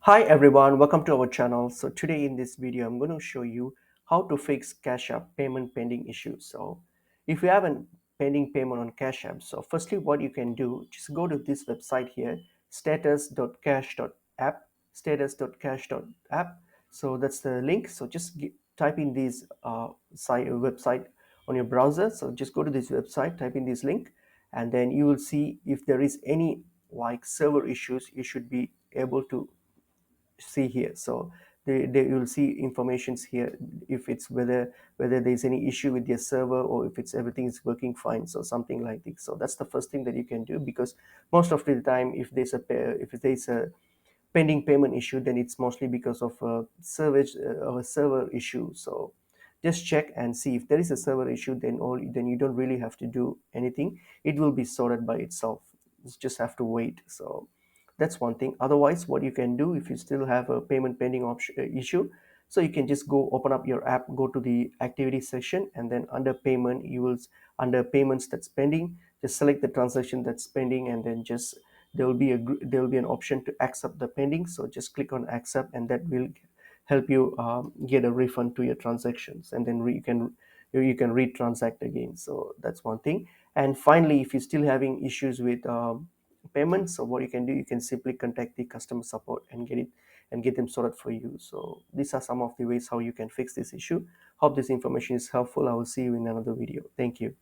Hi everyone, welcome to our channel. So today in this video, I'm going to show you how to fix Cash App payment pending issues. So if you have a pending payment on Cash App, so firstly what you can do, just go to this website here, status.cash.app, status.cash.app. So that's the link. So just type in this website on your browser. So just go to this website, type in this link, and then you will see if there is any like server issues, you should be able to see here. So you'll see informations here if it's whether there's any issue with your server or if it's everything is working fine, so something like this. So that's the first thing that you can do, because most of the time if there's a pending payment issue, then it's mostly because of a server issue. So just check and see if there is a server issue, then you don't really have to do anything. It will be sorted by itself. You just have to wait. So that's one thing. Otherwise, what you can do, if you still have a payment pending issue, so you can just go open up your app, go to the activity section, and then under payment under payments that's pending, just select the transaction that's pending, and then just there will be an option to accept the pending. So just click on accept, and that will help you get a refund to your transactions, and then you can retransact again. So that's one thing. And finally, if you're still having issues with payments, so what you can do, you can simply contact the customer support and get them sorted for you. So these are some of the ways how you can fix this issue. Hope this information is helpful. I will see you in another video. Thank you.